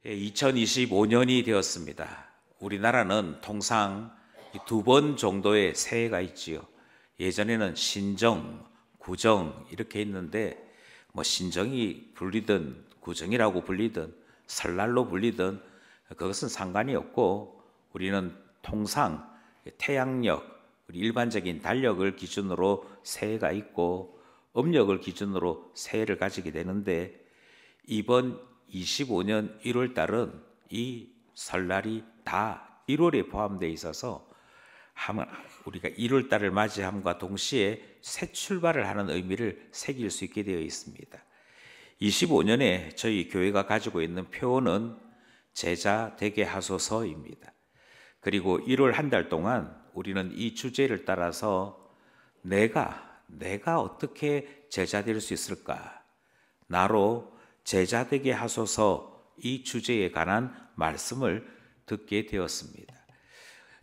2025년이 되었습니다. 우리나라는 통상 두 번 정도의 새해가 있지요. 예전에는 신정, 구정 이렇게 있는데 신정이 불리든 구정이라고 불리든 설날로 불리든 그것은 상관이 없고, 우리는 통상 태양력, 우리 일반적인 달력을 기준으로 새해가 있고 음력을 기준으로 새해를 가지게 되는데, 이번 25년 1월 달은 이 설날이 다 1월에 포함되어 있어서 우리가 1월 달을 맞이함과 동시에 새 출발을 하는 의미를 새길 수 있게 되어 있습니다. 25년에 저희 교회가 가지고 있는 표어는 제자 되게 하소서입니다. 그리고 1월 한 달 동안 우리는 이 주제를 따라서 내가 어떻게 제자 될 수 있을까? 나로 제자 되게 하소서, 이 주제에 관한 말씀을 듣게 되었습니다.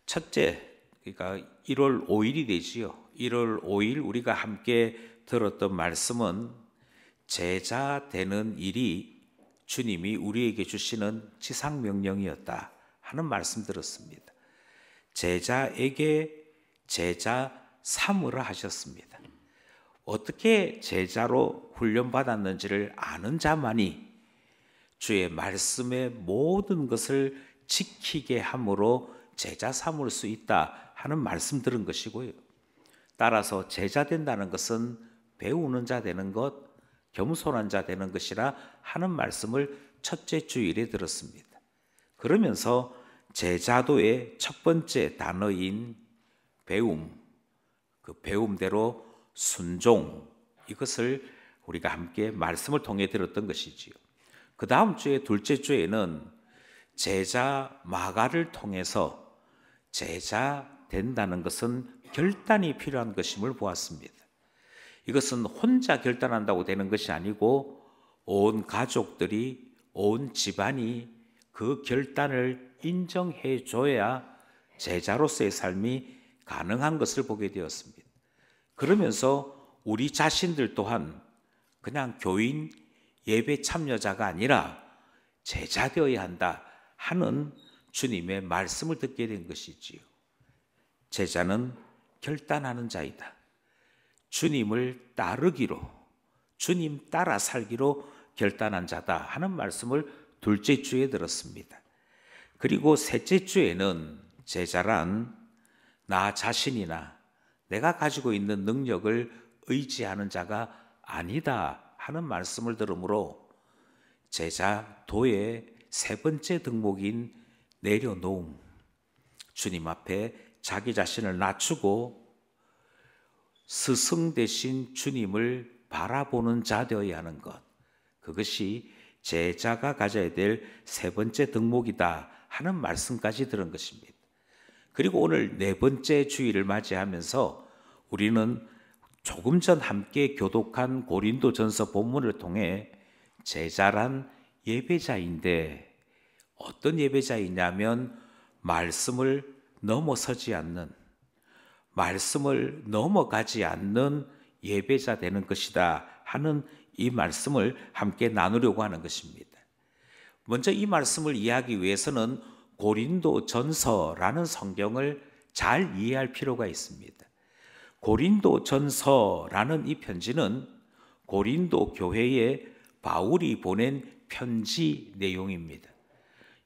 첫째, 그러니까 1월 5일이 되지요. 1월 5일 우리가 함께 들었던 말씀은 제자 되는 일이 주님이 우리에게 주시는 지상명령이었다 하는 말씀 들었습니다. 제자에게 제자 삼으라 하셨습니다. 어떻게 제자로 훈련받았는지를 아는 자만이 주의 말씀의 모든 것을 지키게 함으로 제자 삼을 수 있다 하는 말씀 들은 것이고요. 따라서 제자 된다는 것은 배우는 자 되는 것, 겸손한 자 되는 것이라 하는 말씀을 첫째 주일에 들었습니다. 그러면서 제자도의 첫 번째 단어인 배움, 그 배움대로 순종, 이것을 우리가 함께 말씀을 통해 들었던 것이지요. 그 다음 주에 둘째 주에는 제자 마가를 통해서 제자 된다는 것은 결단이 필요한 것임을 보았습니다. 이것은 혼자 결단한다고 되는 것이 아니고 온 가족들이, 온 집안이 그 결단을 인정해 줘야 제자로서의 삶이 가능한 것을 보게 되었습니다. 그러면서 우리 자신들 또한 그냥 교인 예배 참여자가 아니라 제자 되어야 한다 하는 주님의 말씀을 듣게 된 것이지요. 제자는 결단하는 자이다. 주님을 따르기로, 주님 따라 살기로 결단한 자다 하는 말씀을 둘째 주에 들었습니다. 그리고 셋째 주에는 제자란 나 자신이나 내가 가지고 있는 능력을 의지하는 자가 아니다 하는 말씀을 들으므로 제자도의 세 번째 덕목인 내려놓음, 주님 앞에 자기 자신을 낮추고 스승 되신 주님을 바라보는 자 되어야 하는 것, 그것이 제자가 가져야 될 세 번째 덕목이다 하는 말씀까지 들은 것입니다. 그리고 오늘 네 번째 주일을 맞이하면서 우리는 조금 전 함께 교독한 고린도전서 본문을 통해 제자란 예배자인데, 어떤 예배자이냐면 말씀을 넘어서지 않는, 말씀을 넘어가지 않는 예배자 되는 것이다 하는 이 말씀을 함께 나누려고 하는 것입니다. 먼저 이 말씀을 이해하기 위해서는 고린도전서라는 성경을 잘 이해할 필요가 있습니다. 고린도전서라는 이 편지는 고린도 교회에 바울이 보낸 편지 내용입니다.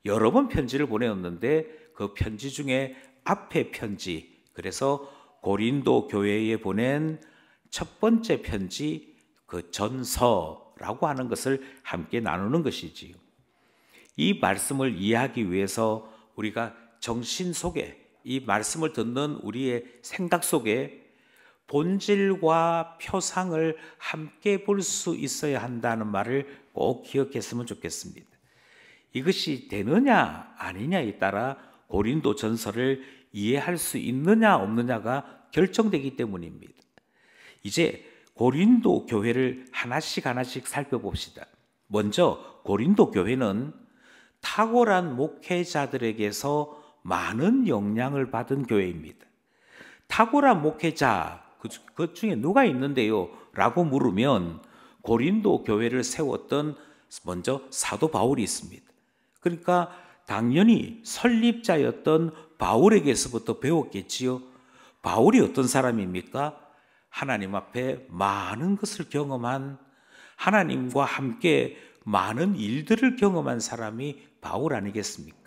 여러 번 편지를 보내었는데 그 편지 중에 앞에 편지, 그래서 고린도 교회에 보낸 첫 번째 편지, 그 전서라고 하는 것을 함께 나누는 것이지요. 이 말씀을 이해하기 위해서 우리가 정신 속에, 이 말씀을 듣는 우리의 생각 속에 본질과 표상을 함께 볼 수 있어야 한다는 말을 꼭 기억했으면 좋겠습니다. 이것이 되느냐 아니냐에 따라 고린도전서를 이해할 수 있느냐 없느냐가 결정되기 때문입니다. 이제 고린도 교회를 하나씩 살펴봅시다. 먼저 고린도 교회는 탁월한 목회자들에게서 많은 영향을 받은 교회입니다. 탁월한 목회자, 그 중에 누가 있는데요? 라고 물으면 고린도 교회를 세웠던 먼저 사도 바울이 있습니다. 그러니까 당연히 설립자였던 바울에게서부터 배웠겠지요. 바울이 어떤 사람입니까? 하나님 앞에 많은 것을 경험한, 하나님과 함께 많은 일들을 경험한 사람이 바울 아니겠습니까?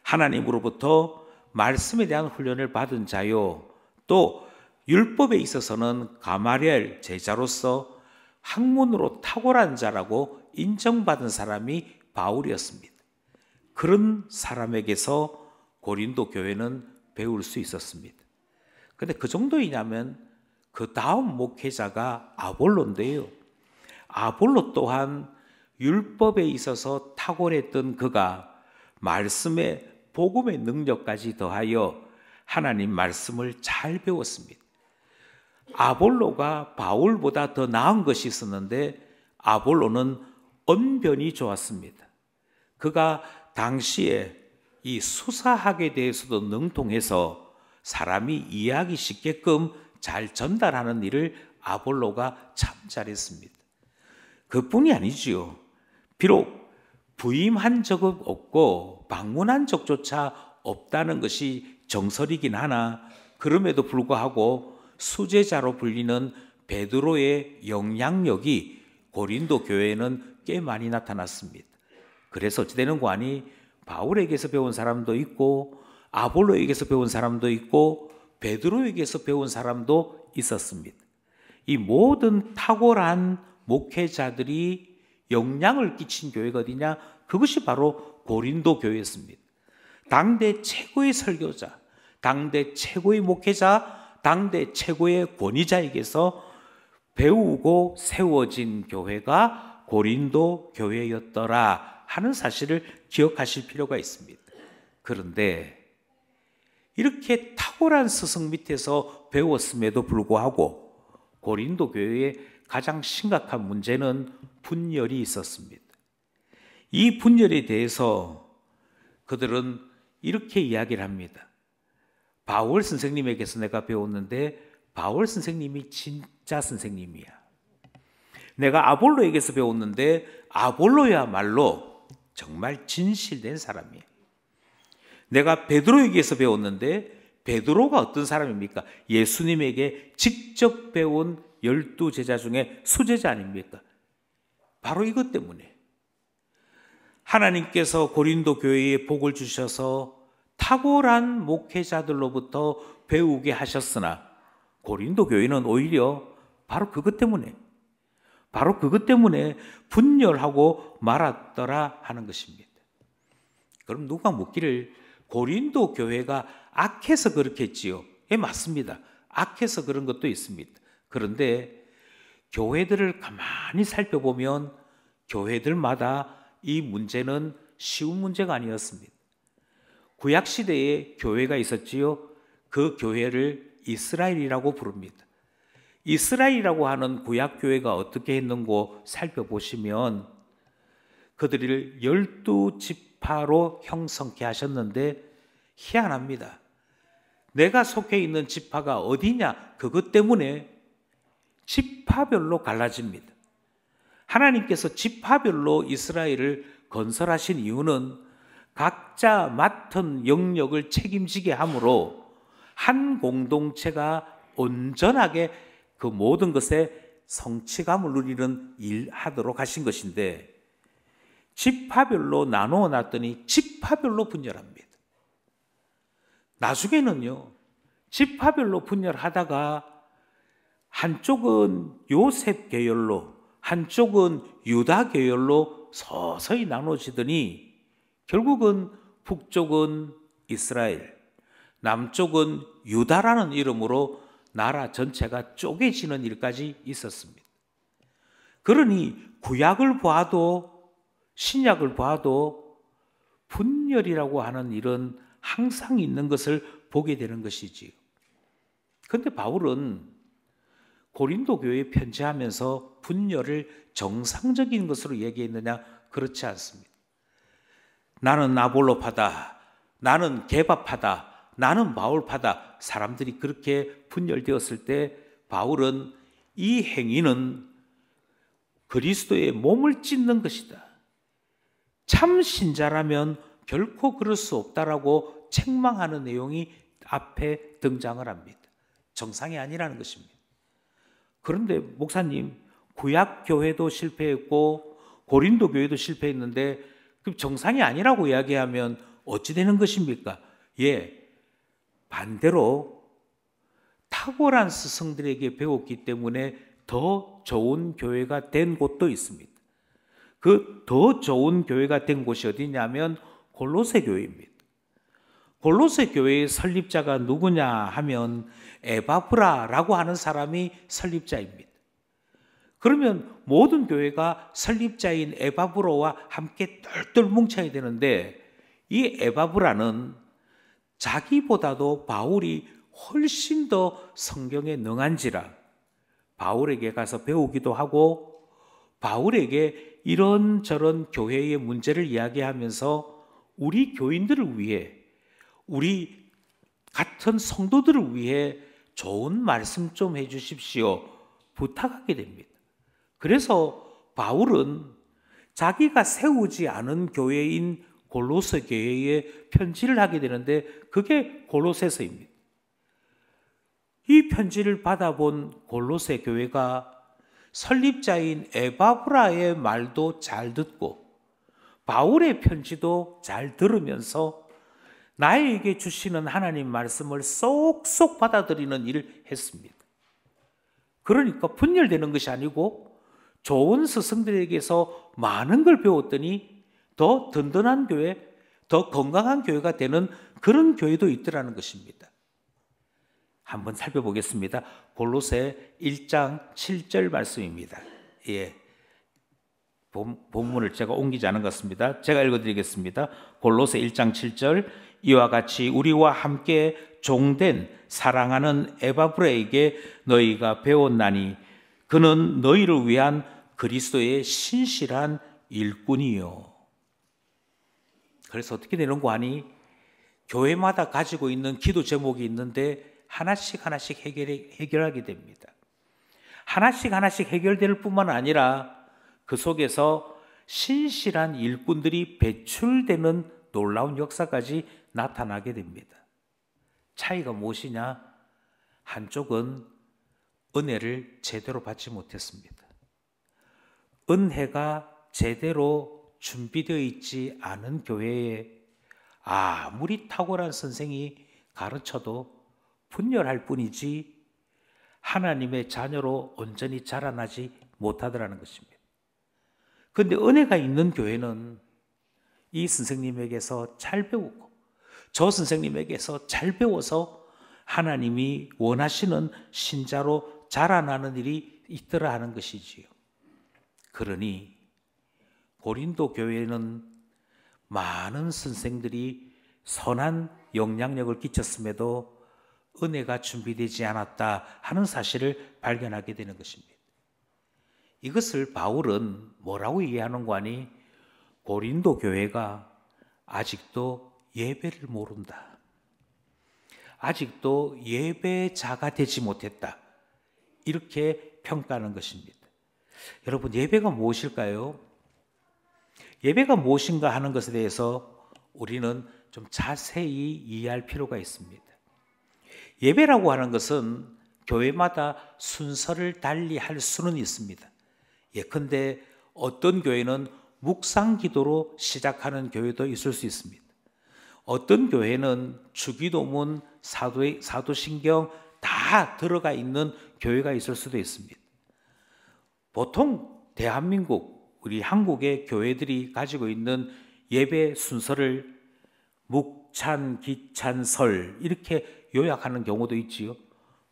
하나님으로부터 말씀에 대한 훈련을 받은 자요, 또 율법에 있어서는 가마리엘 제자로서 학문으로 탁월한 자라고 인정받은 사람이 바울이었습니다. 그런 사람에게서 고린도 교회는 배울 수 있었습니다. 근데 그 정도이냐면 그 다음 목회자가 아볼로인데요. 아볼로 또한 율법에 있어서 탁월했던 그가 말씀의 복음의 능력까지 더하여 하나님 말씀을 잘 배웠습니다. 아볼로가 바울보다 더 나은 것이 있었는데 아볼로는 언변이 좋았습니다. 그가 당시에 이 수사학에 대해서도 능통해서 사람이 이해하기 쉽게끔 잘 전달하는 일을 아볼로가 참 잘했습니다. 그뿐이 아니지요. 비록 부임한 적은 없고 방문한 적조차 없다는 것이 정설이긴 하나 그럼에도 불구하고 수제자로 불리는 베드로의 영향력이 고린도 교회에는 꽤 많이 나타났습니다. 그래서 어찌되는 거 아니 바울에게서 배운 사람도 있고 아볼로에게서 배운 사람도 있고 베드로에게서 배운 사람도 있었습니다. 이 모든 탁월한 목회자들이 영향을 끼친 교회가 어디냐? 그것이 바로 고린도 교회였습니다. 당대 최고의 설교자, 당대 최고의 목회자, 당대 최고의 권위자에게서 배우고 세워진 교회가 고린도 교회였더라 하는 사실을 기억하실 필요가 있습니다. 그런데 이렇게 탁월한 스승 밑에서 배웠음에도 불구하고 고린도 교회의 가장 심각한 문제는 분열이 있었습니다. 이 분열에 대해서 그들은 이렇게 이야기를 합니다. 바울 선생님에게서 내가 배웠는데 바울 선생님이 진짜 선생님이야. 내가 아볼로에게서 배웠는데 아볼로야말로 정말 진실된 사람이야. 내가 베드로에게서 배웠는데 베드로가 어떤 사람입니까? 예수님에게 직접 배운 12제자 중에 수제자 아닙니까? 바로 이것 때문에 하나님께서 고린도 교회에 복을 주셔서 탁월한 목회자들로부터 배우게 하셨으나 고린도 교회는 오히려 바로 그것 때문에 분열하고 말았더라 하는 것입니다. 그럼 누가 묻기를 고린도 교회가 악해서 그렇겠지요? 예, 맞습니다. 악해서 그런 것도 있습니다. 그런데 교회들을 가만히 살펴보면 교회들마다 이 문제는 쉬운 문제가 아니었습니다. 구약시대에 교회가 있었지요. 그 교회를 이스라엘이라고 부릅니다. 이스라엘이라고 하는 구약교회가 어떻게 했는고 살펴보시면 그들을 12지파로 형성케 하셨는데 희한합니다. 내가 속해 있는 지파가 어디냐? 그것 때문에 지파별로 갈라집니다. 하나님께서 지파별로 이스라엘을 건설하신 이유는 각자 맡은 영역을 책임지게 함으로 한 공동체가 온전하게 그 모든 것에 성취감을 누리는 일하도록 하신 것인데 지파별로 나누어 놨더니 지파별로 분열합니다. 나중에는요, 지파별로 분열하다가 한쪽은 요셉 계열로, 한쪽은 유다 계열로 서서히 나눠지더니 결국은 북쪽은 이스라엘, 남쪽은 유다라는 이름으로 나라 전체가 쪼개지는 일까지 있었습니다. 그러니 구약을 봐도 신약을 봐도 분열이라고 하는 일은 항상 있는 것을 보게 되는 것이지요. 그런데 바울은 고린도 교회에 편지하면서 분열을 정상적인 것으로 얘기했느냐? 그렇지 않습니다. 나는 아볼로파다, 나는 게바파다, 나는 바울파다. 사람들이 그렇게 분열되었을 때 바울은 이 행위는 그리스도의 몸을 찢는 것이다. 참 신자라면 결코 그럴 수 없다라고 책망하는 내용이 앞에 등장을 합니다. 정상이 아니라는 것입니다. 그런데 목사님, 구약 교회도 실패했고 고린도 교회도 실패했는데 그럼 정상이 아니라고 이야기하면 어찌 되는 것입니까? 예, 반대로 탁월한 스승들에게 배웠기 때문에 더 좋은 교회가 된 곳도 있습니다. 그 더 좋은 교회가 된 곳이 어디냐면 골로새 교회입니다. 골로새 교회의 설립자가 누구냐 하면 에바브라라고 하는 사람이 설립자입니다. 그러면 모든 교회가 설립자인 에바브라와 함께 똘똘 뭉쳐야 되는데 이 에바브라는 자기보다도 바울이 훨씬 더 성경에 능한지라 바울에게 가서 배우기도 하고 바울에게 이런저런 교회의 문제를 이야기하면서 우리 교인들을 위해 우리 같은 성도들을 위해 좋은 말씀 좀 해주십시오 부탁하게 됩니다. 그래서 바울은 자기가 세우지 않은 교회인 골로새 교회에 편지를 하게 되는데 그게 골로새서입니다. 이 편지를 받아본 골로새 교회가 설립자인 에바브라의 말도 잘 듣고 바울의 편지도 잘 들으면서 나에게 주시는 하나님 말씀을 쏙쏙 받아들이는 일을 했습니다. 그러니까 분열되는 것이 아니고 좋은 스승들에게서 많은 걸 배웠더니 더 든든한 교회, 더 건강한 교회가 되는 그런 교회도 있더라는 것입니다. 한번 살펴보겠습니다. 골로새 1장 7절 말씀입니다. 예, 본문을 제가 옮기지 않은 것 같습니다. 제가 읽어드리겠습니다. 골로새 1장 7절 이와 같이 우리와 함께 종된 사랑하는 에바브라에게 너희가 배웠나니 그는 너희를 위한 그리스도의 신실한 일꾼이요. 그래서 어떻게 되는 거 아니? 교회마다 가지고 있는 기도 제목이 있는데 하나씩 해결하게 됩니다. 하나씩 해결될 뿐만 아니라 그 속에서 신실한 일꾼들이 배출되는 놀라운 역사까지 나타나게 됩니다. 차이가 무엇이냐? 한쪽은 은혜를 제대로 받지 못했습니다. 은혜가 제대로 준비되어 있지 않은 교회에 아무리 탁월한 선생이 가르쳐도 분열할 뿐이지 하나님의 자녀로 온전히 자라나지 못하더라는 것입니다. 그런데 은혜가 있는 교회는 이 선생님에게서 잘 배우고 저 선생님에게서 잘 배워서 하나님이 원하시는 신자로 자라나는 일이 있더라 하는 것이지요. 그러니 고린도 교회는 많은 선생들이 선한 영향력을 끼쳤음에도 은혜가 준비되지 않았다 하는 사실을 발견하게 되는 것입니다. 이것을 바울은 뭐라고 이해하는 거 아니? 고린도 교회가 아직도 예배를 모른다. 아직도 예배자가 되지 못했다. 이렇게 평가하는 것입니다. 여러분, 예배가 무엇일까요? 예배가 무엇인가 하는 것에 대해서 우리는 좀 자세히 이해할 필요가 있습니다. 예배라고 하는 것은 교회마다 순서를 달리 할 수는 있습니다. 예컨대 어떤 교회는 묵상 기도로 시작하는 교회도 있을 수 있습니다. 어떤 교회는 주기도문, 사도신경 다 들어가 있는 교회가 있을 수도 있습니다. 보통 대한민국, 우리 한국의 교회들이 가지고 있는 예배 순서를 묵찬, 기찬, 설 이렇게 요약하는 경우도 있지요.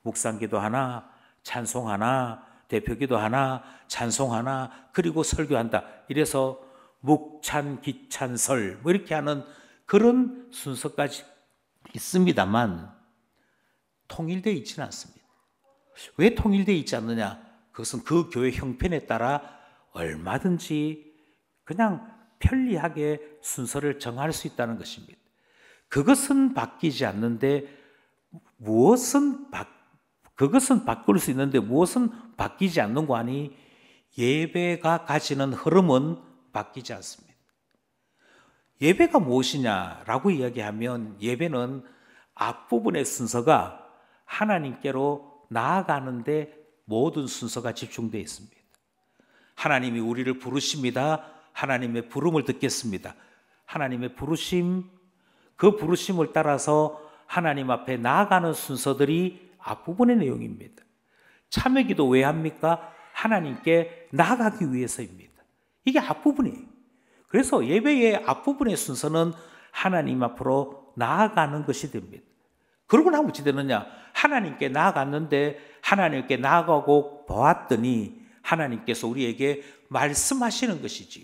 묵상기도 하나, 찬송 하나, 대표기도 하나, 찬송 하나, 그리고 설교한다. 이래서 묵찬, 기찬, 설 뭐 이렇게 하는 그런 순서까지 있습니다만 통일되어 있지는 않습니다. 왜 통일되어 있지 않느냐? 그것은 그 교회 형편에 따라 얼마든지 그냥 편리하게 순서를 정할 수 있다는 것입니다. 그것은 바뀌지 않는데 그것은 바꿀 수 있는데 무엇은 바뀌지 않는 거 아니? 예배가 가지는 흐름은 바뀌지 않습니다. 예배가 무엇이냐라고 이야기하면 예배는 앞부분의 순서가 하나님께로 나아가는데 모든 순서가 집중되어 있습니다. 하나님이 우리를 부르십니다. 하나님의 부름을 듣겠습니다. 하나님의 부르심, 그 부르심을 따라서 하나님 앞에 나아가는 순서들이 앞부분의 내용입니다. 참회기도 왜 합니까? 하나님께 나아가기 위해서입니다. 이게 앞부분이에요. 그래서 예배의 앞부분의 순서는 하나님 앞으로 나아가는 것이 됩니다. 그러고 나면 어찌 되느냐? 하나님께 나아갔는데 하나님께 나아가고 보았더니 하나님께서 우리에게 말씀하시는 것이지요.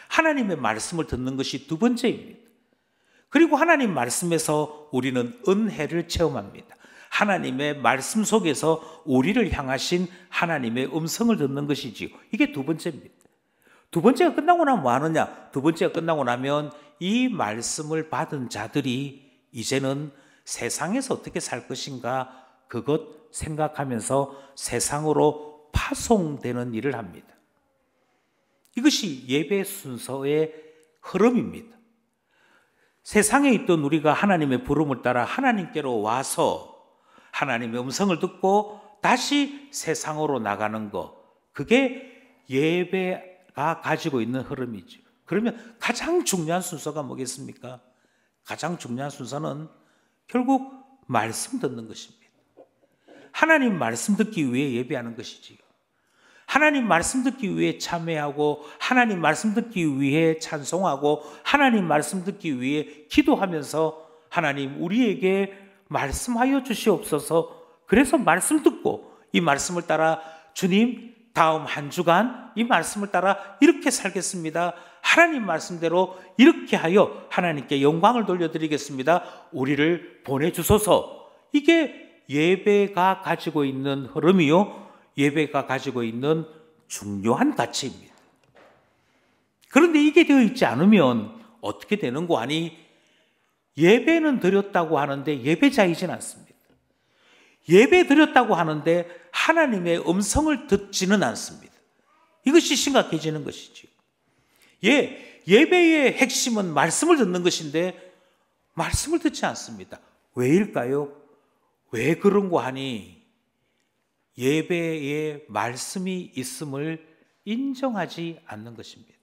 하나님의 말씀을 듣는 것이 두 번째입니다. 그리고 하나님 말씀에서 우리는 은혜를 체험합니다. 하나님의 말씀 속에서 우리를 향하신 하나님의 음성을 듣는 것이지요. 이게 두 번째입니다. 두 번째가 끝나고 나면 뭐 하느냐? 두 번째가 끝나고 나면 이 말씀을 받은 자들이 이제는 세상에서 어떻게 살 것인가 그것 생각하면서 세상으로 파송되는 일을 합니다. 이것이 예배 순서의 흐름입니다. 세상에 있던 우리가 하나님의 부름을 따라 하나님께로 와서 하나님의 음성을 듣고 다시 세상으로 나가는 것, 그게 예배가 가지고 있는 흐름이죠. 그러면 가장 중요한 순서가 뭐겠습니까? 가장 중요한 순서는 결국 말씀 듣는 것입니다. 하나님 말씀 듣기 위해 예배하는 것이지요. 하나님 말씀 듣기 위해 참회하고 하나님 말씀 듣기 위해 찬송하고 하나님 말씀 듣기 위해 기도하면서 하나님 우리에게 말씀하여 주시옵소서. 그래서 말씀 듣고 이 말씀을 따라 주님 다음 한 주간 이 말씀을 따라 이렇게 살겠습니다. 하나님 말씀대로 이렇게 하여 하나님께 영광을 돌려드리겠습니다. 우리를 보내주소서. 이게 예배가 가지고 있는 흐름이요, 예배가 가지고 있는 중요한 가치입니다. 그런데 이게 되어 있지 않으면 어떻게 되는 거 아니? 예배는 드렸다고 하는데 예배자이진 않습니다. 예배 드렸다고 하는데 하나님의 음성을 듣지는 않습니다. 이것이 심각해지는 것이죠. 예배의 핵심은 말씀을 듣는 것인데 말씀을 듣지 않습니다. 왜일까요? 왜 그런 거 하니? 예배에 말씀이 있음을 인정하지 않는 것입니다.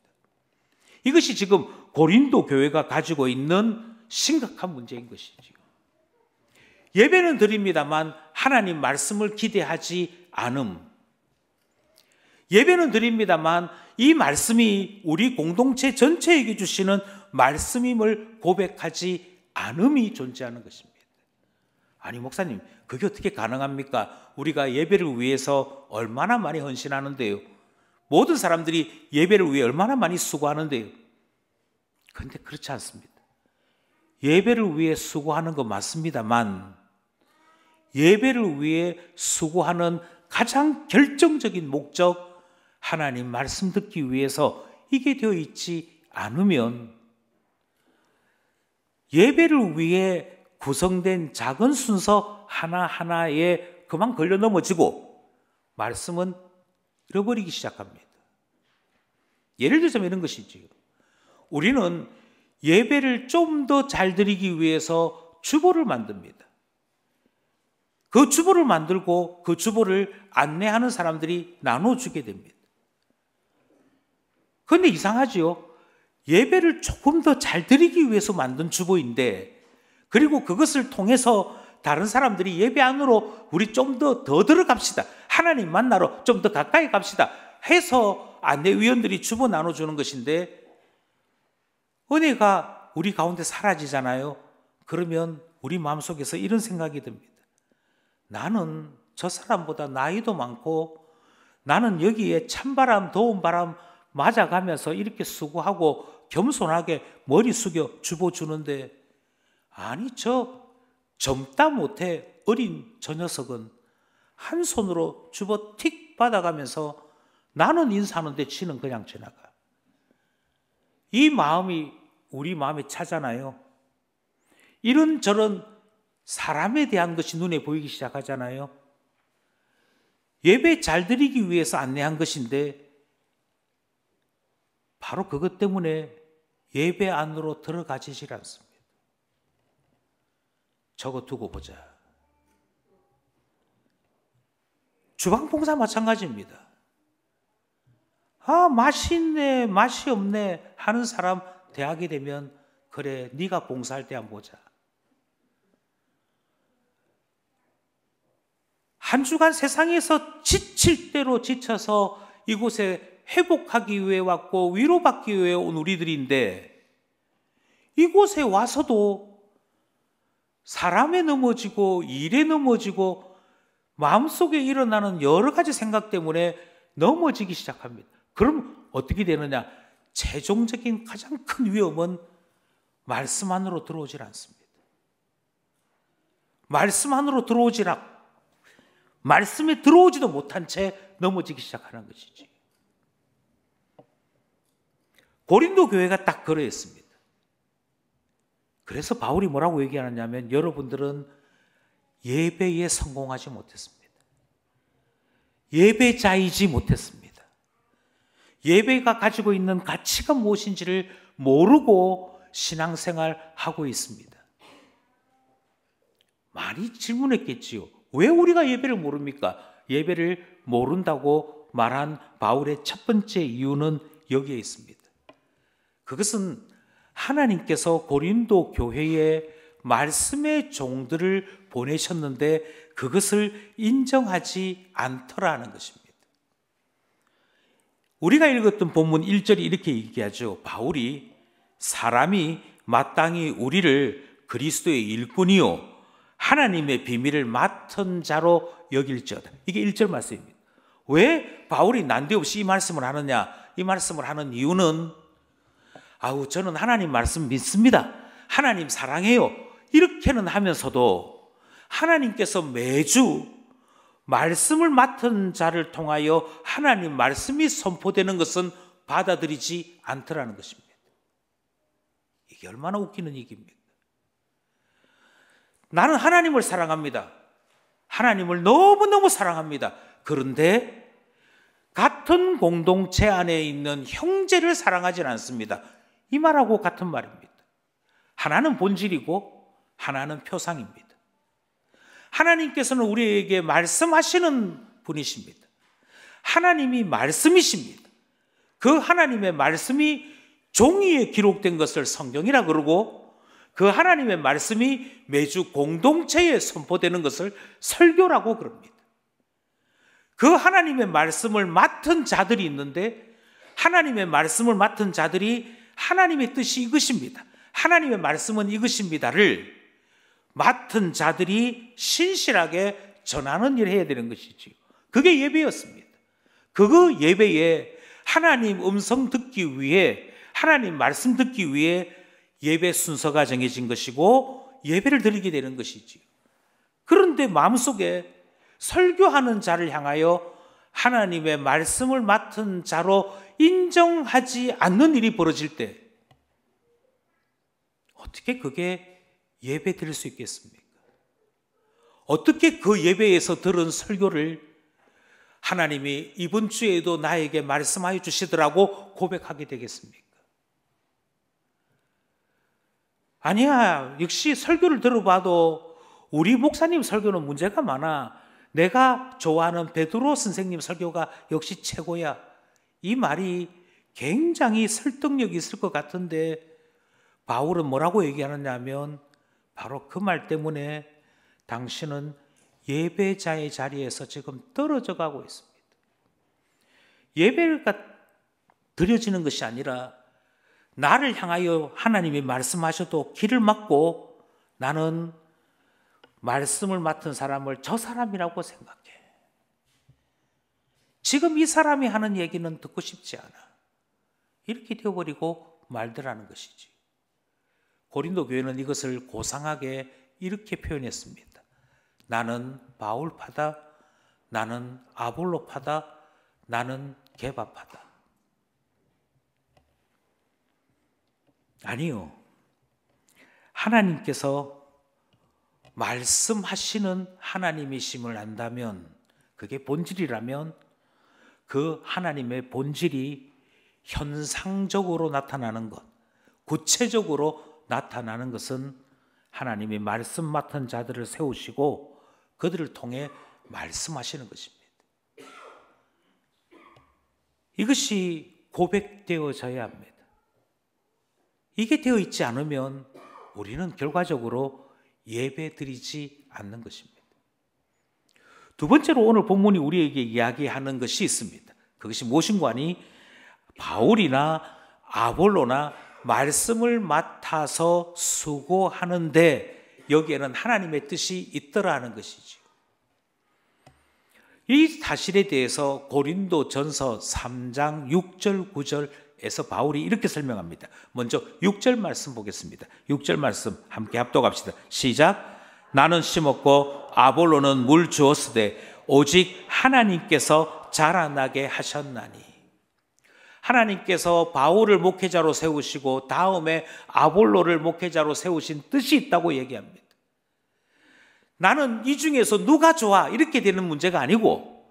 이것이 지금 고린도 교회가 가지고 있는 심각한 문제인 것이지요. 예배는 드립니다만 하나님 말씀을 기대하지 않음. 예배는 드립니다만 이 말씀이 우리 공동체 전체에게 주시는 말씀임을 고백하지 않음이 존재하는 것입니다. 아니 목사님, 그게 어떻게 가능합니까? 우리가 예배를 위해서 얼마나 많이 헌신하는데요. 모든 사람들이 예배를 위해 얼마나 많이 수고하는데요. 그런데 그렇지 않습니다. 예배를 위해 수고하는 거 맞습니다만 예배를 위해 수고하는 가장 결정적인 목적, 하나님 말씀 듣기 위해서 이게 되어 있지 않으면 예배를 위해 구성된 작은 순서 하나하나에 그만 걸려 넘어지고 말씀은 잃어버리기 시작합니다. 예를 들자면 이런 것이지요. 우리는 예배를 좀 더 잘 드리기 위해서 주보를 만듭니다. 그 주보를 만들고 그 주보를 안내하는 사람들이 나눠주게 됩니다. 그런데 이상하지요. 예배를 조금 더 잘 드리기 위해서 만든 주보인데 그리고 그것을 통해서 다른 사람들이 예배 안으로 우리 좀 더 들어갑시다. 하나님 만나러 좀 더 가까이 갑시다. 해서 안내위원들이 주보 나눠주는 것인데 은혜가 우리 가운데 사라지잖아요. 그러면 우리 마음속에서 이런 생각이 듭니다. 나는 저 사람보다 나이도 많고 나는 여기에 찬바람, 더운 바람 맞아가면서 이렇게 수고하고 겸손하게 머리 숙여 주보 주는데 아니 저 젊다 못해 어린 저 녀석은 한 손으로 주보 틱 받아가면서 나는 인사하는데 지는 그냥 지나가. 이 마음이 우리 마음에 차잖아요. 이런저런 사람에 대한 것이 눈에 보이기 시작하잖아요. 예배 잘 드리기 위해서 안내한 것인데 바로 그것 때문에 예배 안으로 들어가지질 않습니다. 저거 두고 보자. 주방 봉사 마찬가지입니다. 아, 맛이 있네, 맛이 없네 하는 사람 대하게 되면 그래, 네가 봉사할 때 한번 보자. 한 주간 세상에서 지칠 대로 지쳐서 이곳에 회복하기 위해 왔고 위로받기 위해 온 우리들인데, 이곳에 와서도 사람에 넘어지고 일에 넘어지고 마음속에 일어나는 여러 가지 생각 때문에 넘어지기 시작합니다. 그럼 어떻게 되느냐? 최종적인 가장 큰 위험은 말씀 안으로 들어오질 않습니다. 말씀에 들어오지도 못한 채 넘어지기 시작하는 것이지. 고린도 교회가 딱 그러했습니다. 그래서 바울이 뭐라고 얘기하느냐면, 여러분들은 예배에 성공하지 못했습니다. 예배자이지 못했습니다. 예배가 가지고 있는 가치가 무엇인지를 모르고 신앙생활하고 있습니다. 많이 질문했겠지요. 왜 우리가 예배를 모릅니까? 예배를 모른다고 말한 바울의 첫 번째 이유는 여기에 있습니다. 그것은 하나님께서 고린도 교회에 말씀의 종들을 보내셨는데 그것을 인정하지 않더라는 것입니다. 우리가 읽었던 본문 1절이 이렇게 얘기하죠. 바울이 사람이 마땅히 우리를 그리스도의 일꾼이요 하나님의 비밀을 맡은 자로 여길지어다. 이게 1절 말씀입니다. 왜 바울이 난데없이 이 말씀을 하느냐? 이 말씀을 하는 이유는 저는 하나님 말씀 믿습니다. 하나님 사랑해요. 이렇게는 하면서도 하나님께서 매주 말씀을 맡은 자를 통하여 하나님 말씀이 선포되는 것은 받아들이지 않더라는 것입니다. 이게 얼마나 웃기는 얘기입니까? 나는 하나님을 사랑합니다. 하나님을 너무너무 사랑합니다. 그런데 같은 공동체 안에 있는 형제를 사랑하지는 않습니다. 이 말하고 같은 말입니다. 하나는 본질이고 하나는 표상입니다. 하나님께서는 우리에게 말씀하시는 분이십니다. 하나님이 말씀이십니다. 그 하나님의 말씀이 종이에 기록된 것을 성경이라 그러고, 그 하나님의 말씀이 매주 공동체에 선포되는 것을 설교라고 그럽니다. 그 하나님의 말씀을 맡은 자들이 있는데, 하나님의 말씀을 맡은 자들이 하나님의 뜻이 이것입니다, 하나님의 말씀은 이것입니다를 맡은 자들이 신실하게 전하는 일을 해야 되는 것이지요. 그게 예배였습니다. 그 예배에 하나님 음성 듣기 위해, 하나님 말씀 듣기 위해 예배 순서가 정해진 것이고 예배를 드리게 되는 것이지요. 그런데 마음속에 설교하는 자를 향하여 하나님의 말씀을 맡은 자로 인정하지 않는 일이 벌어질 때 어떻게 그게 예배 드릴 수 있겠습니까? 어떻게 그 예배에서 들은 설교를 하나님이 이번 주에도 나에게 말씀하여 주시더라고 고백하게 되겠습니까? 아니야, 역시 설교를 들어봐도 우리 목사님 설교는 문제가 많아. 내가 좋아하는 베드로 선생님 설교가 역시 최고야. 이 말이 굉장히 설득력이 있을 것 같은데 바울은 뭐라고 얘기하느냐 하면 바로 그 말 때문에 당신은 예배자의 자리에서 지금 떨어져 가고 있습니다. 예배가 드려지는 것이 아니라 나를 향하여 하나님이 말씀하셔도 귀를 막고 나는 말씀을 맡은 사람을 저 사람이라고 생각해. 지금 이 사람이 하는 얘기는 듣고 싶지 않아. 이렇게 되어버리고 말더라는 것이지. 고린도 교회는 이것을 고상하게 이렇게 표현했습니다. 나는 바울파다, 나는 아볼로파다, 나는 게바파다. 아니요. 하나님께서 말씀하시는 하나님이심을 안다면, 그게 본질이라면 그 하나님의 본질이 현상적으로 나타나는 것, 구체적으로 나타나는 것은 하나님이 말씀 맡은 자들을 세우시고 그들을 통해 말씀하시는 것입니다. 이것이 고백되어져야 합니다. 이게 되어 있지 않으면 우리는 결과적으로 예배 드리지 않는 것입니다. 두 번째로 오늘 본문이 우리에게 이야기하는 것이 있습니다. 그것이 무엇인가 하니 바울이나 아볼로나 말씀을 맡아서 수고하는데 여기에는 하나님의 뜻이 있더라 하는 것이죠. 이 사실에 대해서 고린도전서 3장 6절 9절에서 바울이 이렇게 설명합니다. 먼저 6절 말씀 보겠습니다. 6절 말씀 함께 합독합시다. 시작. 나는 심었고 아볼로는 물 주었으되 오직 하나님께서 자라나게 하셨나니. 하나님께서 바울을 목회자로 세우시고 다음에 아볼로를 목회자로 세우신 뜻이 있다고 얘기합니다. 나는 이 중에서 누가 좋아 이렇게 되는 문제가 아니고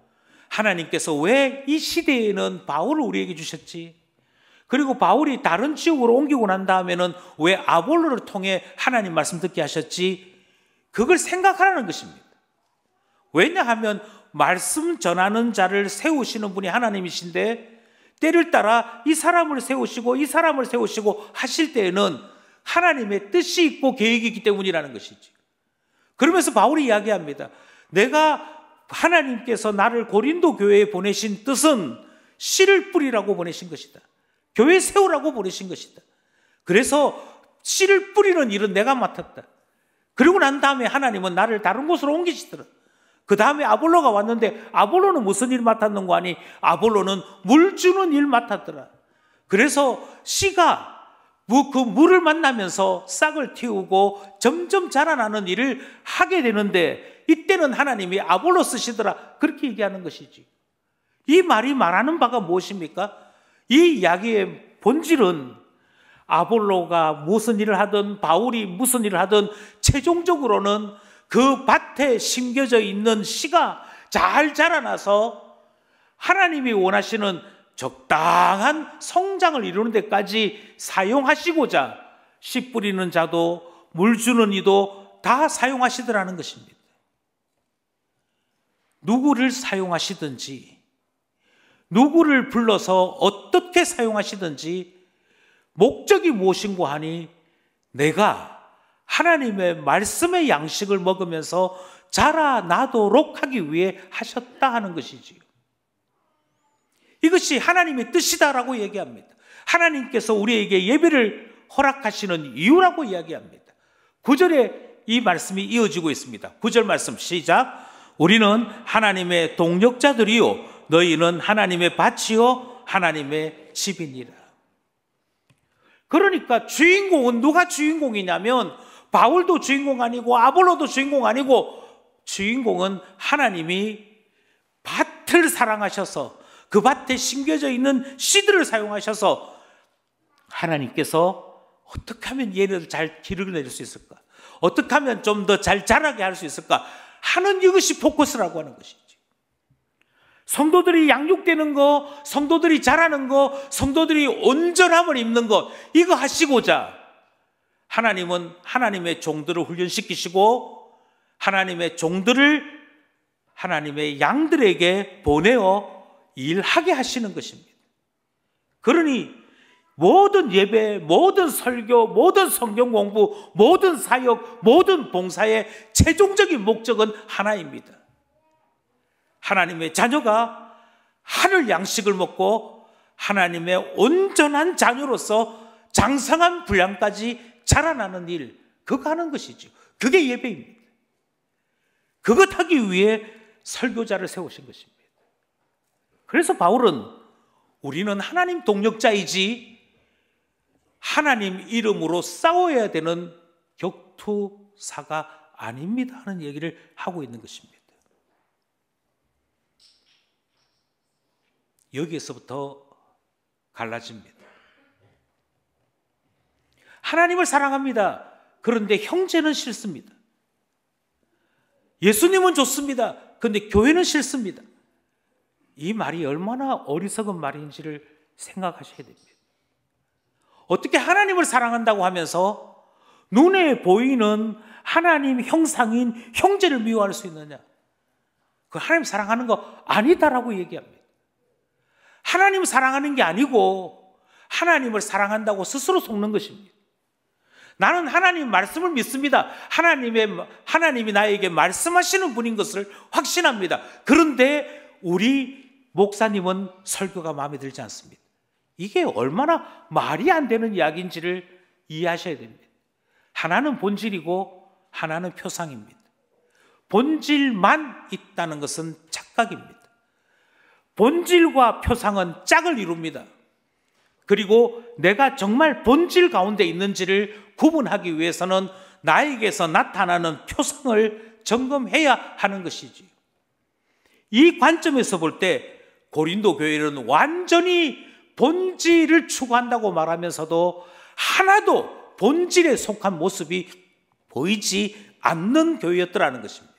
하나님께서 왜 이 시대에는 바울을 우리에게 주셨지? 그리고 바울이 다른 지역으로 옮기고 난 다음에는 왜 아볼로를 통해 하나님 말씀 듣게 하셨지? 그걸 생각하라는 것입니다. 왜냐하면 말씀 전하는 자를 세우시는 분이 하나님이신데 때를 따라 이 사람을 세우시고 이 사람을 세우시고 하실 때에는 하나님의 뜻이 있고 계획이 있기 때문이라는 것이지. 그러면서 바울이 이야기합니다. 내가 하나님께서 나를 고린도 교회에 보내신 뜻은 씨를 뿌리라고 보내신 것이다. 교회 세우라고 보내신 것이다. 그래서 씨를 뿌리는 일은 내가 맡았다. 그리고 난 다음에 하나님은 나를 다른 곳으로 옮기시더라. 그 다음에 아볼로가 왔는데 아볼로는 무슨 일 맡았는가 하니 아볼로는 물 주는 일 맡았더라. 그래서 씨가 그 물을 만나면서 싹을 틔우고 점점 자라나는 일을 하게 되는데 이때는 하나님이 아볼로 쓰시더라. 그렇게 얘기하는 것이지. 이 말이 말하는 바가 무엇입니까? 이 이야기의 본질은 아볼로가 무슨 일을 하든 바울이 무슨 일을 하든 최종적으로는 그 밭에 심겨져 있는 씨가 잘 자라나서 하나님이 원하시는 적당한 성장을 이루는 데까지 사용하시고자 씨 뿌리는 자도 물 주는 이도 다 사용하시더라는 것입니다. 누구를 사용하시든지 누구를 불러서 어떻게 사용하시든지 목적이 무엇인고 하니 내가 하나님의 말씀의 양식을 먹으면서 자라나도록 하기 위해 하셨다 하는 것이지요. 이것이 하나님의 뜻이다라고 얘기합니다. 하나님께서 우리에게 예배를 허락하시는 이유라고 이야기합니다. 9절에 이 말씀이 이어지고 있습니다. 9절 말씀 시작. 우리는 하나님의 동역자들이요 너희는 하나님의 밭이요 하나님의 집이니라. 그러니까 주인공은 누가 주인공이냐면 바울도 주인공 아니고 아볼로도 주인공 아니고 주인공은 하나님이 밭을 사랑하셔서 그 밭에 심겨져 있는 씨들을 사용하셔서 하나님께서 어떻게 하면 얘를 잘 기르내릴 수 있을까? 어떻게 하면 좀 더 잘 자라게 할 수 있을까? 하는 이것이 포커스라고 하는 것이지. 성도들이 양육되는 거, 성도들이 자라는 거, 성도들이 온전함을 입는 것 이거 하시고자 하나님은 하나님의 종들을 훈련시키시고 하나님의 종들을 하나님의 양들에게 보내어 일하게 하시는 것입니다. 그러니 모든 예배, 모든 설교, 모든 성경 공부, 모든 사역, 모든 봉사의 최종적인 목적은 하나입니다. 하나님의 자녀가 하늘 양식을 먹고 하나님의 온전한 자녀로서 장성한 분량까지 자라나는 일, 그거 하는 것이죠. 그게 예배입니다. 그것 하기 위해 설교자를 세우신 것입니다. 그래서 바울은 우리는 하나님 동역자이지 하나님 이름으로 싸워야 되는 격투사가 아닙니다 하는 얘기를 하고 있는 것입니다. 여기에서부터 갈라집니다. 하나님을 사랑합니다. 그런데 형제는 싫습니다. 예수님은 좋습니다. 그런데 교회는 싫습니다. 이 말이 얼마나 어리석은 말인지를 생각하셔야 됩니다. 어떻게 하나님을 사랑한다고 하면서 눈에 보이는 하나님 형상인 형제를 미워할 수 있느냐? 그 하나님 사랑하는 거 아니다라고 얘기합니다. 하나님 사랑하는 게 아니고 하나님을 사랑한다고 스스로 속는 것입니다. 나는 하나님 말씀을 믿습니다. 하나님이 나에게 말씀하시는 분인 것을 확신합니다. 그런데 우리 목사님은 설교가 마음에 들지 않습니다. 이게 얼마나 말이 안 되는 이야기인지를 이해하셔야 됩니다. 하나는 본질이고 하나는 표상입니다. 본질만 있다는 것은 착각입니다. 본질과 표상은 짝을 이룹니다. 그리고 내가 정말 본질 가운데 있는지를 구분하기 위해서는 나에게서 나타나는 표상을 점검해야 하는 것이지. 이 관점에서 볼 때 고린도 교회는 완전히 본질을 추구한다고 말하면서도 하나도 본질에 속한 모습이 보이지 않는 교회였더라는 것입니다.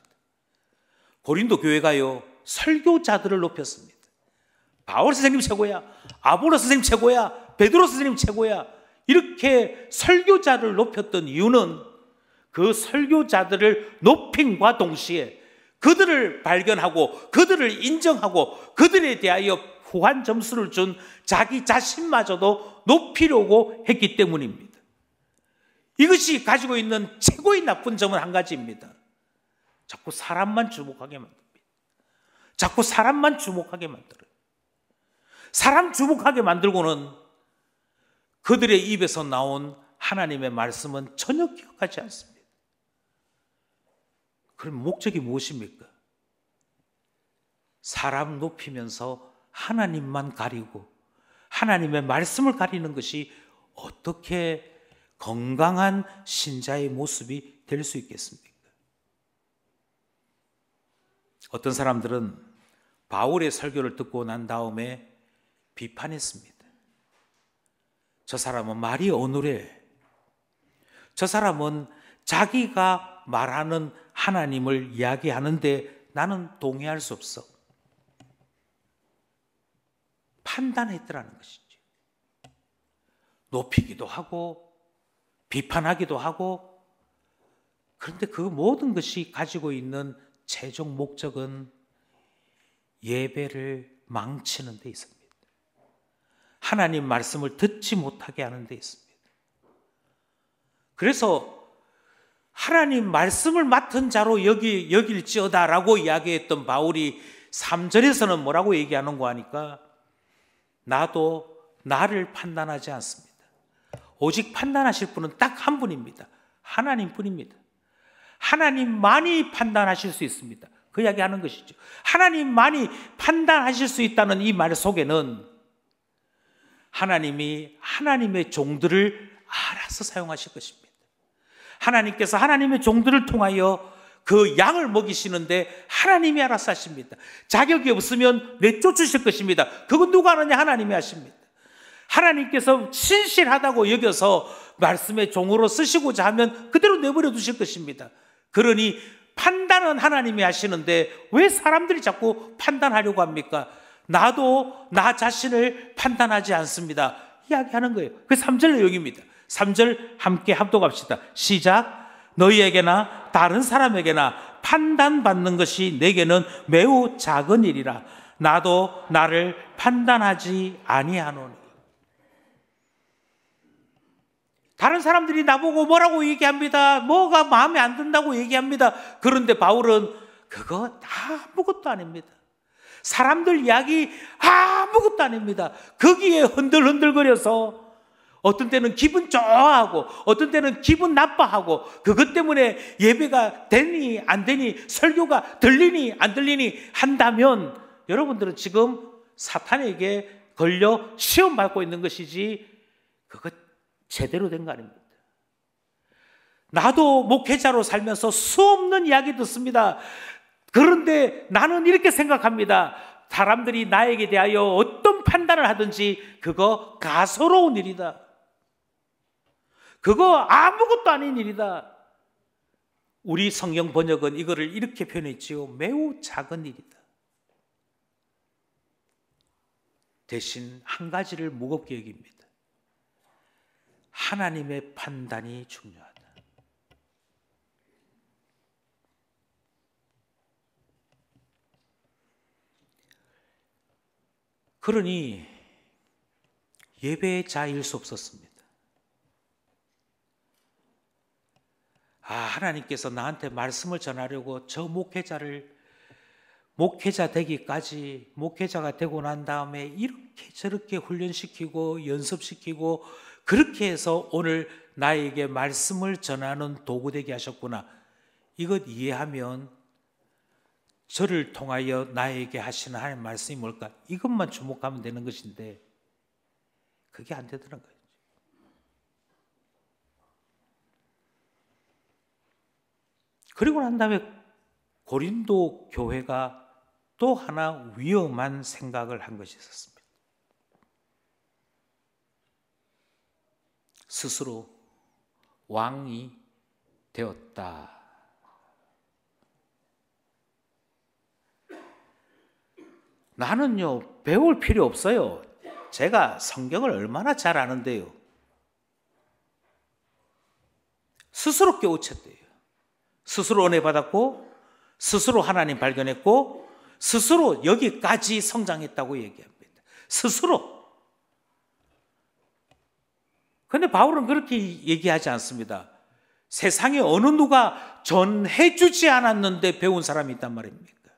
고린도 교회가요, 설교자들을 높였습니다. 바울 선생님 최고야, 아볼로 선생님 최고야, 베드로 선생님 최고야, 이렇게 설교자를 높였던 이유는 그 설교자들을 높임과 동시에 그들을 발견하고 그들을 인정하고 그들에 대하여 후한 점수를 준 자기 자신마저도 높이려고 했기 때문입니다. 이것이 가지고 있는 최고의 나쁜 점은 한 가지입니다. 자꾸 사람만 주목하게 만듭니다. 자꾸 사람만 주목하게 만들어요. 사람 주목하게 만들고는 그들의 입에서 나온 하나님의 말씀은 전혀 기억하지 않습니다. 그럼 목적이 무엇입니까? 사람 높이면서 하나님만 가리고 하나님의 말씀을 가리는 것이 어떻게 건강한 신자의 모습이 될 수 있겠습니까? 어떤 사람들은 바울의 설교를 듣고 난 다음에 비판했습니다. 저 사람은 말이 어눌해. 저 사람은 자기가 말하는 하나님을 이야기하는데 나는 동의할 수 없어. 판단했더라는 것이죠. 높이기도 하고 비판하기도 하고, 그런데 그 모든 것이 가지고 있는 최종 목적은 예배를 망치는 데 있습니다. 하나님 말씀을 듣지 못하게 하는 데 있습니다. 그래서 하나님 말씀을 맡은 자로 여길지어다라고 이야기했던 바울이 3절에서는 뭐라고 얘기하는가 하니까, 나도 나를 판단하지 않습니다. 오직 판단하실 분은 딱 한 분입니다. 하나님뿐입니다. 하나님만이 판단하실 수 있습니다. 그 이야기하는 것이죠. 하나님만이 판단하실 수 있다는 이 말 속에는 하나님이 하나님의 종들을 알아서 사용하실 것입니다. 하나님께서 하나님의 종들을 통하여 그 양을 먹이시는데 하나님이 알아서 하십니다. 자격이 없으면 내쫓으실 것입니다. 그건 누가 하느냐? 하나님이 하십니다. 하나님께서 신실하다고 여겨서 말씀의 종으로 쓰시고자 하면 그대로 내버려 두실 것입니다. 그러니 판단은 하나님이 하시는데 왜 사람들이 자꾸 판단하려고 합니까? 나도 나 자신을 판단하지 않습니다. 이야기하는 거예요. 그 3절 내용입니다. 3절 함께 합독합시다. 시작. 너희에게나 다른 사람에게나 판단받는 것이 내게는 매우 작은 일이라. 나도 나를 판단하지 아니하노니. 다른 사람들이 나보고 뭐라고 얘기합니다. 뭐가 마음에 안 든다고 얘기합니다. 그런데 바울은 그거 다 아무것도 아닙니다. 사람들 이야기 아무것도 아닙니다. 거기에 흔들흔들거려서 어떤 때는 기분 좋아하고 어떤 때는 기분 나빠하고, 그것 때문에 예배가 되니 안 되니, 설교가 들리니 안 들리니 한다면 여러분들은 지금 사탄에게 걸려 시험 받고 있는 것이지 그거 제대로 된 거 아닙니다. 나도 목회자로 살면서 수없는 이야기 듣습니다. 그런데 나는 이렇게 생각합니다. 사람들이 나에게 대하여 어떤 판단을 하든지 그거 가소로운 일이다. 그거 아무것도 아닌 일이다. 우리 성경 번역은 이거를 이렇게 표현했지요. 매우 작은 일이다. 대신 한 가지를 무겁게 여깁니다. 하나님의 판단이 중요하다. 그러니 예배자일 수 없었습니다. 하나님께서 나한테 말씀을 전하려고 저 목회자 되기까지, 목회자가 되고 난 다음에 이렇게 저렇게 훈련시키고 연습시키고 그렇게 해서 오늘 나에게 말씀을 전하는 도구 되게 하셨구나. 이것 이해하면 저를 통하여 나에게 하시는 하나님의 말씀이 뭘까? 이것만 주목하면 되는 것인데 그게 안 되더라는 거예요. 그리고 난 다음에 고린도 교회가 또 하나 위험한 생각을 한 것이 있었습니다. 스스로 왕이 되었다. 나는요, 배울 필요 없어요. 제가 성경을 얼마나 잘 아는데요. 스스로 깨우쳤대요. 스스로 은혜 받았고, 스스로 하나님 발견했고, 스스로 여기까지 성장했다고 얘기합니다. 스스로. 그런데 바울은 그렇게 얘기하지 않습니다. 세상에 어느 누가 전해주지 않았는데 배운 사람이 있단 말입니까?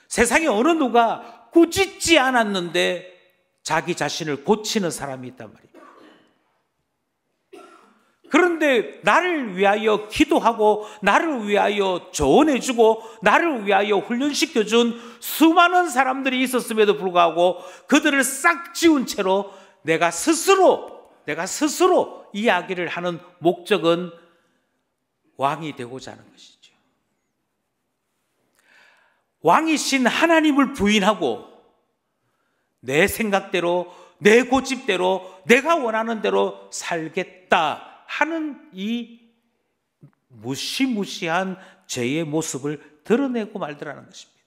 세상에 어느 누가 꾸짖지 않았는데 자기 자신을 고치는 사람이 있단 말입니다. 그런데 나를 위하여 기도하고 나를 위하여 조언해주고 나를 위하여 훈련시켜준 수많은 사람들이 있었음에도 불구하고 그들을 싹 지운 채로 내가 스스로 이야기를 하는 목적은 왕이 되고자 하는 것이죠. 왕이신 하나님을 부인하고 내 생각대로, 내 고집대로, 내가 원하는 대로 살겠다 하는 이 무시무시한 죄의 모습을 드러내고 말더라는 것입니다.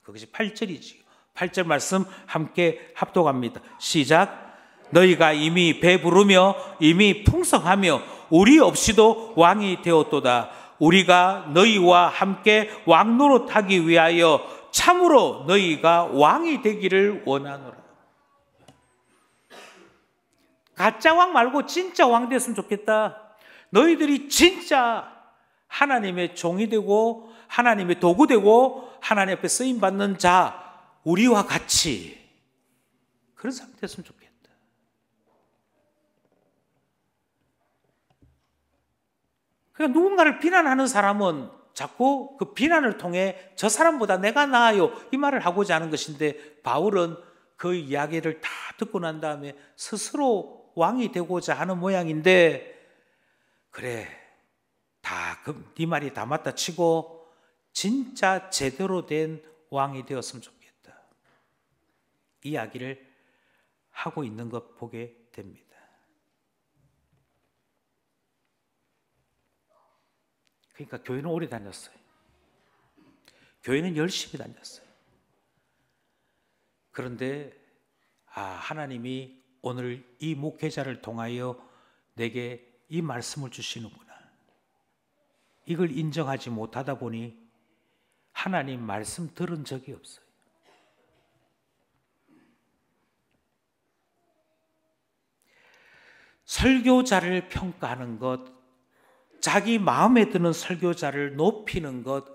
그것이 8절이지요. 8절 말씀 함께 합독합니다. 시작. 너희가 이미 배부르며 이미 풍성하며 우리 없이도 왕이 되었도다. 우리가 너희와 함께 왕 노릇하기 위하여 참으로 너희가 왕이 되기를 원하노라. 가짜 왕 말고 진짜 왕 됐으면 좋겠다. 너희들이 진짜 하나님의 종이 되고 하나님의 도구 되고 하나님 앞에 쓰임받는 자, 우리와 같이 그런 사람 됐으면 좋겠다. 그러니까 누군가를 비난하는 사람은 자꾸 그 비난을 통해 저 사람보다 내가 나아요 이 말을 하고자 하는 것인데, 바울은 그 이야기를 다 듣고 난 다음에 스스로 왕이 되고자 하는 모양인데, 그래 네 말이 다 맞다 치고 진짜 제대로 된 왕이 되었으면 좋겠다 이야기를 하고 있는 것 보게 됩니다. 그러니까 교회는 오래 다녔어요. 교회는 열심히 다녔어요. 그런데 하나님이 오늘 이 목회자를 통하여 내게 이 말씀을 주시는구나. 이걸 인정하지 못하다 보니 하나님 말씀 들은 적이 없어요. 설교자를 평가하는 것, 자기 마음에 드는 설교자를 높이는 것,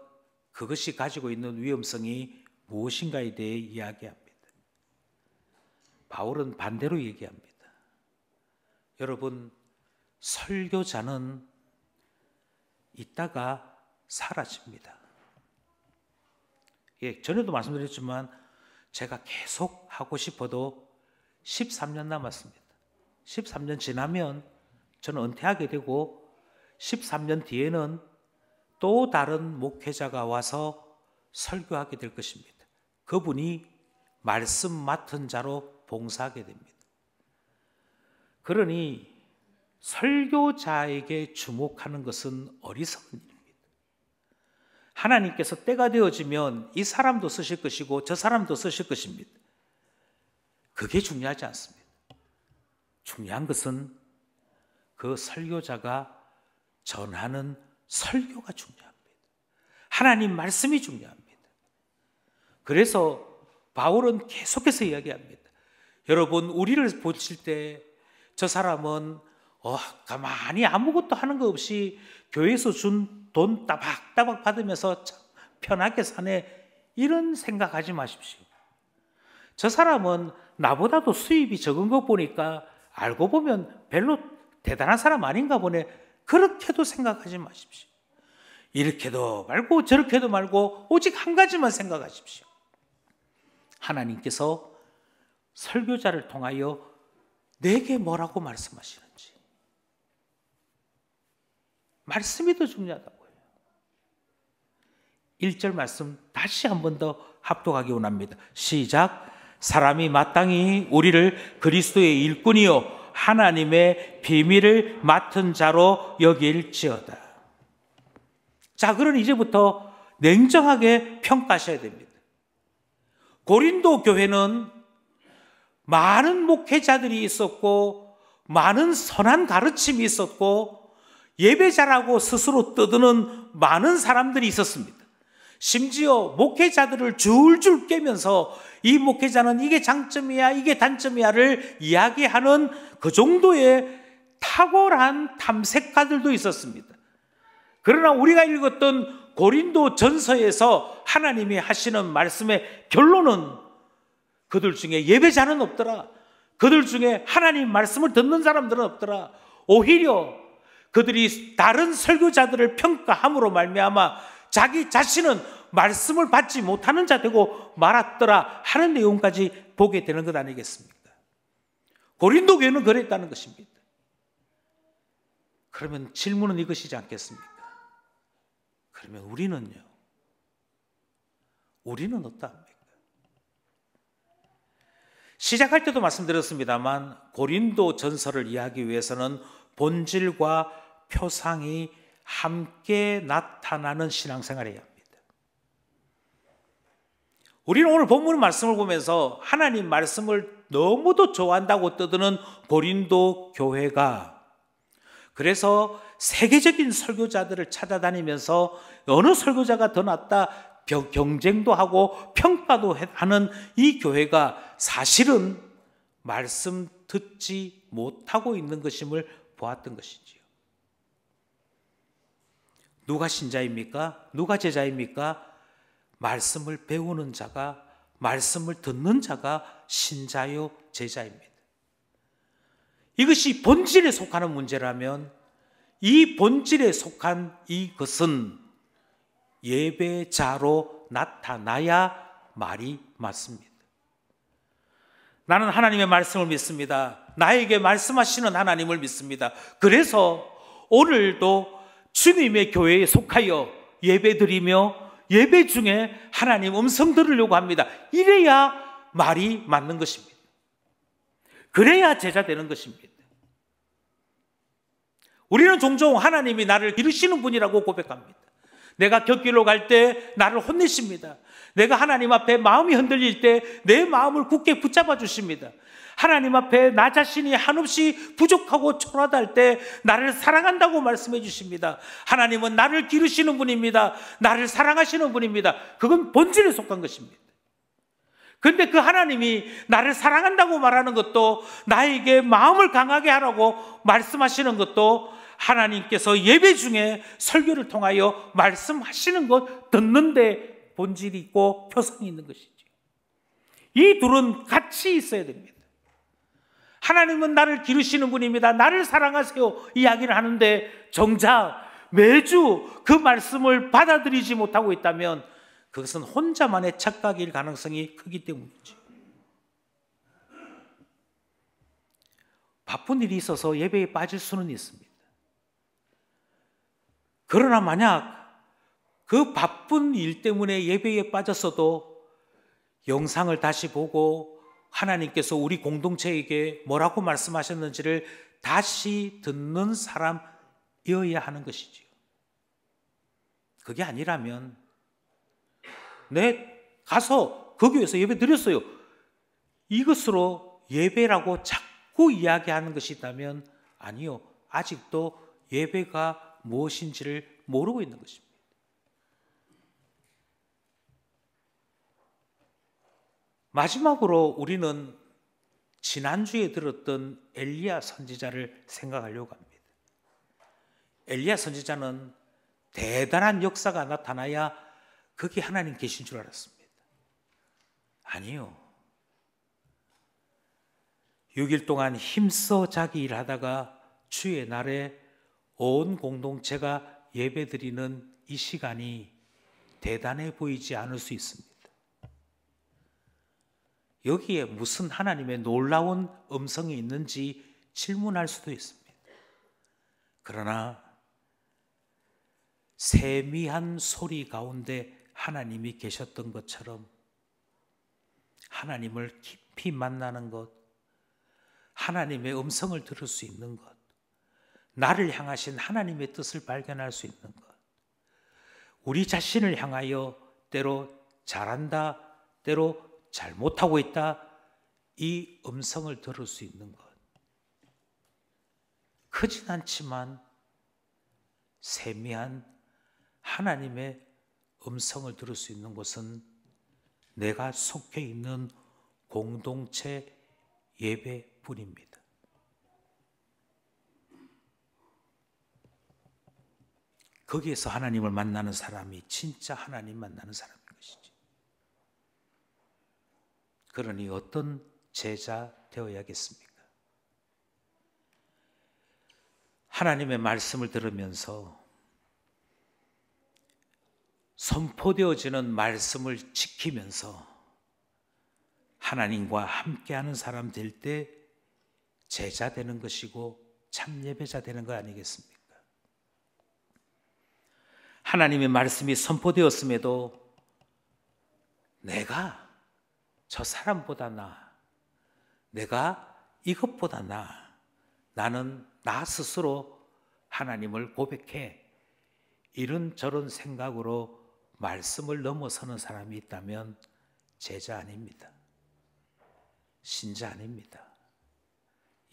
그것이 가지고 있는 위험성이 무엇인가에 대해 이야기합니다. 바울은 반대로 얘기합니다. 여러분, 설교자는 있다가 사라집니다. 전에도 말씀드렸지만 제가 계속 하고 싶어도 13년 남았습니다. 13년 지나면 저는 은퇴하게 되고 13년 뒤에는 또 다른 목회자가 와서 설교하게 될 것입니다. 그분이 말씀 맡은 자로 봉사하게 됩니다. 그러니 설교자에게 주목하는 것은 어리석은 일입니다. 하나님께서 때가 되어지면 이 사람도 쓰실 것이고 저 사람도 쓰실 것입니다. 그게 중요하지 않습니다. 중요한 것은 그 설교자가 전하는 설교가 중요합니다. 하나님 말씀이 중요합니다. 그래서 바울은 계속해서 이야기합니다. 여러분, 우리를 보실 때 저 사람은 가만히 아무것도 하는 거 없이 교회에서 준 돈 따박따박 받으면서 참 편하게 사네, 이런 생각하지 마십시오. 저 사람은 나보다도 수입이 적은 거 보니까 알고 보면 별로 대단한 사람 아닌가 보네, 그렇게도 생각하지 마십시오. 이렇게도 말고 저렇게도 말고 오직 한 가지만 생각하십시오. 하나님께서 설교자를 통하여 내게 뭐라고 말씀하시는지. 말씀이 더 중요하다고요. 1절 말씀 다시 한 번 더 합독하기 원합니다. 시작. 사람이 마땅히 우리를 그리스도의 일꾼이요 하나님의 비밀을 맡은 자로 여길지어다. 자, 그러니 이제부터 냉정하게 평가하셔야 됩니다. 고린도 교회는 많은 목회자들이 있었고 많은 선한 가르침이 있었고 예배자라고 스스로 떠드는 많은 사람들이 있었습니다. 심지어 목회자들을 줄줄 깨면서 이 목회자는 이게 장점이야, 이게 단점이야를 이야기하는 그 정도의 탁월한 탐색가들도 있었습니다. 그러나 우리가 읽었던 고린도 전서에서 하나님이 하시는 말씀의 결론은 그들 중에 예배자는 없더라. 그들 중에 하나님 말씀을 듣는 사람들은 없더라. 오히려 그들이 다른 설교자들을 평가함으로 말미암아 자기 자신은 말씀을 받지 못하는 자 되고 말았더라 하는 내용까지 보게 되는 것 아니겠습니까? 고린도 교회는 그랬다는 것입니다. 그러면 질문은 이것이지 않겠습니까? 그러면 우리는요? 우리는 어떠합니까? 시작할 때도 말씀드렸습니다만 고린도 전서를 이해하기 위해서는 본질과 표상이 함께 나타나는 신앙생활을 해야 합니다. 우리는 오늘 본문 말씀을 보면서 하나님 말씀을 너무도 좋아한다고 떠드는 고린도 교회가 그래서 세계적인 설교자들을 찾아다니면서 어느 설교자가 더 낫다 경쟁도 하고 평가도 하는 이 교회가 사실은 말씀 듣지 못하고 있는 것임을 보았던 것이지요. 누가 신자입니까? 누가 제자입니까? 말씀을 배우는 자가, 말씀을 듣는 자가 신자요 제자입니다. 이것이 본질에 속하는 문제라면 이 본질에 속한 이것은 예배자로 나타나야 말이 맞습니다. 나는 하나님의 말씀을 믿습니다. 나에게 말씀하시는 하나님을 믿습니다. 그래서 오늘도 주님의 교회에 속하여 예배드리며 예배 중에 하나님 음성 들으려고 합니다. 이래야 말이 맞는 것입니다. 그래야 제자 되는 것입니다. 우리는 종종 하나님이 나를 기르시는 분이라고 고백합니다. 내가 곁길로 갈 때 나를 혼내십니다. 내가 하나님 앞에 마음이 흔들릴 때 내 마음을 굳게 붙잡아 주십니다. 하나님 앞에 나 자신이 한없이 부족하고 초라하다 할 때 나를 사랑한다고 말씀해 주십니다. 하나님은 나를 기르시는 분입니다. 나를 사랑하시는 분입니다. 그건 본질에 속한 것입니다. 그런데 그 하나님이 나를 사랑한다고 말하는 것도 나에게 마음을 강하게 하라고 말씀하시는 것도 하나님께서 예배 중에 설교를 통하여 말씀하시는 것 듣는데 본질이 있고 표상이 있는 것이죠. 이 둘은 같이 있어야 됩니다. 하나님은 나를 기르시는 분입니다. 나를 사랑하세요 이야기를 하는데 정작 매주 그 말씀을 받아들이지 못하고 있다면 그것은 혼자만의 착각일 가능성이 크기 때문이죠. 바쁜 일이 있어서 예배에 빠질 수는 있습니다. 그러나 만약 그 바쁜 일 때문에 예배에 빠졌어도 영상을 다시 보고 하나님께서 우리 공동체에게 뭐라고 말씀하셨는지를 다시 듣는 사람이어야 하는 것이지요. 그게 아니라면 가서 그 교회에서 예배 드렸어요. 이것으로 예배라고 자꾸 이야기하는 것이 있다면 아니요. 아직도 예배가 무엇인지를 모르고 있는 것입니다. 마지막으로 우리는 지난주에 들었던 엘리야 선지자를 생각하려고 합니다. 엘리야 선지자는 대단한 역사가 나타나야 거기 하나님 계신 줄 알았습니다. 아니요. 6일 동안 힘써 자기 일하다가 주의 날에 온 공동체가 예배드리는 이 시간이 대단해 보이지 않을 수 있습니다. 여기에 무슨 하나님의 놀라운 음성이 있는지 질문할 수도 있습니다. 그러나 세미한 소리 가운데 하나님이 계셨던 것처럼 하나님을 깊이 만나는 것, 하나님의 음성을 들을 수 있는 것, 나를 향하신 하나님의 뜻을 발견할 수 있는 것, 우리 자신을 향하여 때로 잘한다, 때로 잘못하고 있다, 이 음성을 들을 수 있는 것. 크진 않지만 세미한 하나님의 음성을 들을 수 있는 곳은 내가 속해 있는 공동체 예배뿐입니다. 거기에서 하나님을 만나는 사람이 진짜 하나님 만나는 사람인 것이지. 그러니 어떤 제자 되어야겠습니까? 하나님의 말씀을 들으면서 선포되어지는 말씀을 지키면서 하나님과 함께하는 사람 될 때 제자 되는 것이고 참 예배자 되는 거 아니겠습니까? 하나님의 말씀이 선포되었음에도 내가 저 사람보다 내가 이것보다 나는 나 스스로 하나님을 고백해, 이런저런 생각으로 말씀을 넘어서는 사람이 있다면 제자 아닙니다. 신자 아닙니다.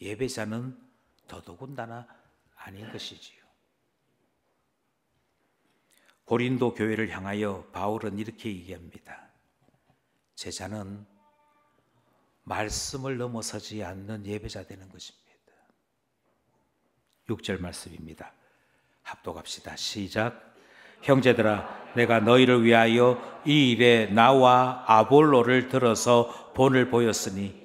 예배자는 더더군다나 아닌 것이지요. 고린도 교회를 향하여 바울은 이렇게 얘기합니다. 제자는 말씀을 넘어서지 않는 예배자 되는 것입니다. 6절 말씀입니다. 합독합시다. 시작. 형제들아, 내가 너희를 위하여 이 일에 나와 아볼로를 들어서 본을 보였으니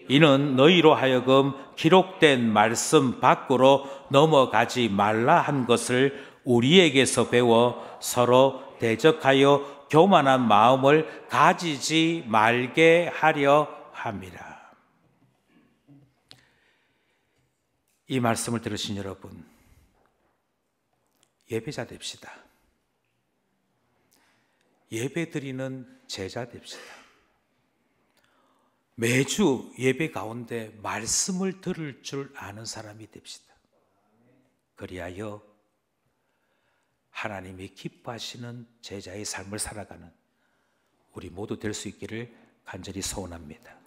이는 너희로 하여금 기록된 말씀 밖으로 넘어가지 말라 한 것을 우리에게서 배워 서로 대적하여 교만한 마음을 가지지 말게 하려 함이라. 이 말씀을 들으신 여러분, 예배자 됩시다. 예배 드리는 제자 됩시다. 매주 예배 가운데 말씀을 들을 줄 아는 사람이 됩시다. 그리하여 하나님이 기뻐하시는 제자의 삶을 살아가는 우리 모두 될 수 있기를 간절히 소원합니다.